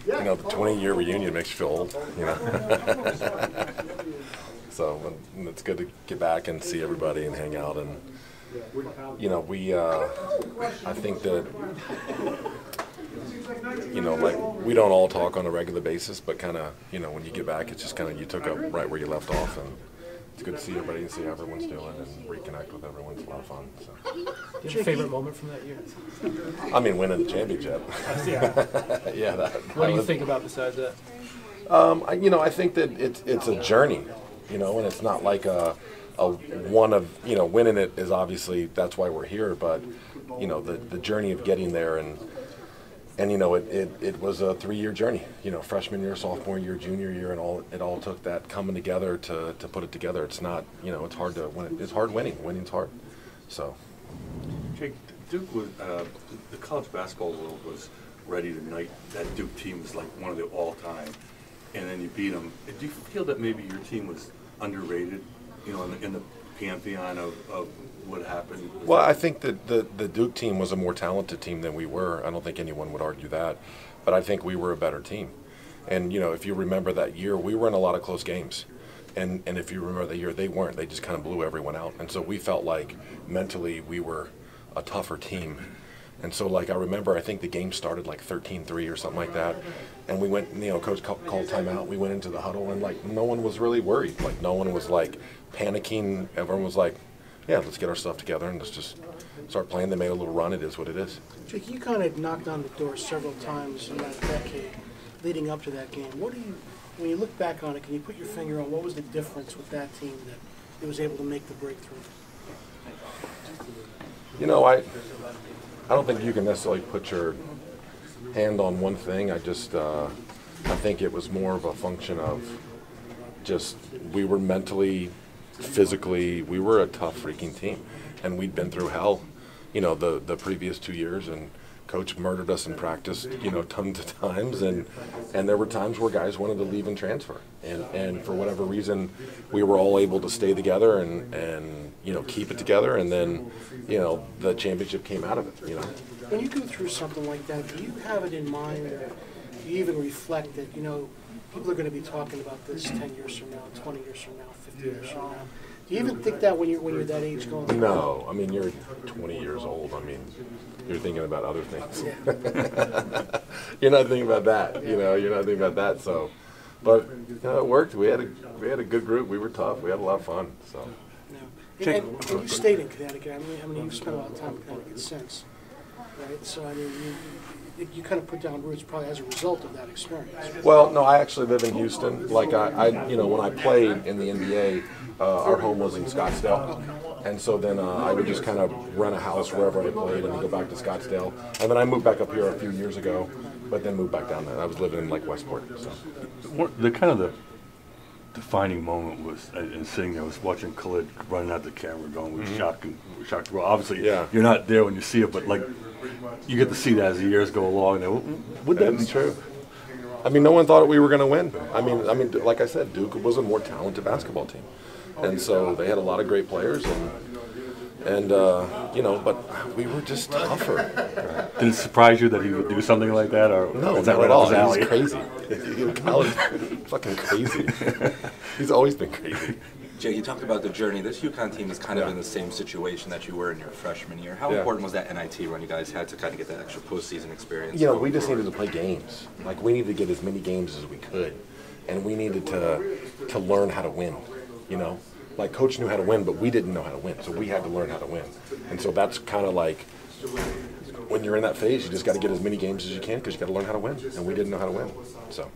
You know, the 20-year reunion makes you feel old, you know. So it's good to get back and see everybody and hang out. And, you know, I think that, you know, like, we don't all talk on a regular basis, but kind of, you know, when you get back, it's just kind of, you took up right where you left off. And it's good to see everybody and see how everyone's doing and reconnect with everyone. It's a lot of fun. So. Do you have a favorite moment from that year? I mean, winning the championship. Yeah. Yeah. What do you think about besides that? You know, I think that it's a journey, you know, and it's not like a one of, you know, winning it is obviously, that's why we're here, but, you know, the journey of getting there and you know, it was a 3-year journey, you know, freshman year, sophomore year, junior year, and it all took that coming together to put it together. It's not, you know, it's hard to win. It's hard winning. Winning's hard. So. Jake, Duke was, the college basketball world was ready tonight. That Duke team was like one of the all-time, and then you beat them. Do you feel that maybe your team was underrated, you know, in the pantheon of what happened? Well, I think that the Duke team was a more talented team than we were. I don't think anyone would argue that, but I think we were a better team. And, you know, if you remember that year, we were in a lot of close games. And if you remember that year, they weren't. They just kind of blew everyone out. And so we felt like mentally we were a tougher team. And so, like, I remember, I think the game started like 13-3 or something like that. And we went, you know, coach called timeout. We went into the huddle, and, like, no one was really worried. Like, no one was, like, panicking. Everyone was like, yeah, let's get our stuff together and let's just start playing. They made a little run. It is what it is. Jake, you kind of knocked on the door several times in that decade leading up to that game. What do you, when you look back on it, can you put your finger on what was the difference with that team that it was able to make the breakthrough? You know, I don't think you can necessarily put your hand on one thing. I just, I think it was more of a function of just, we were mentally, physically, we were a tough freaking team. And we'd been through hell, you know, the previous 2 years, and coach murdered us in practice, you know, tons of times. And there were times where guys wanted to leave and transfer. And for whatever reason, we were all able to stay together and you know, keep it together. And then, you know, the championship came out of it, you know. When you go through something like that, do you have it in mind, or do you even reflect that, you know, people are going to be talking about this 10 years from now, 20 years from now, 50 years from now? Do you even think that when you're that age going through? No, I mean, you're 20 years old. I mean, you're thinking about other things. Yeah. You're not thinking about that, you know. You're not thinking about that. So, but you know, it worked. We had a good group. We were tough. We had a lot of fun. So. No. And you stayed in Connecticut. I mean, you've spent a lot of time in Connecticut since, right? So I mean, you kind of put down roots probably as a result of that experience. Well, no, I actually live in Houston. Like I you know, when I played in the NBA, our home was in Scottsdale, and so then I would just kind of rent a house wherever I played, and then go back to Scottsdale. And then I moved back up here a few years ago, but then moved back down there. I was living in like Westport. So. The kind of the defining moment was, and sitting there, was watching Khalid running out the camera, going with shock. Well, obviously, yeah. You're not there when you see it, but like you get to see that as the years go along. Would that be true? I mean, no one thought we were going to win. I mean, like I said, Duke was a more talented basketball team, and so they had a lot of great players, and you know, but we were just tougher. Did it surprise you that he would do something like that, or no, is that not right at all. up his alley? He's crazy. Khaled's fucking crazy. He's always been crazy. Jay, you talked about the journey. This UConn team is kind of in the same situation that you were in your freshman year. How important was that NIT run you guys had to kind of get that extra postseason experience? You know, we just needed to play games. Like, we needed to get as many games as we could, and we needed to learn how to win, you know? Like, coach knew how to win, but we didn't know how to win, so we had to learn how to win. And so that's kind of like, when you're in that phase, you just got to get as many games as you can because you got to learn how to win, and we didn't know how to win, so.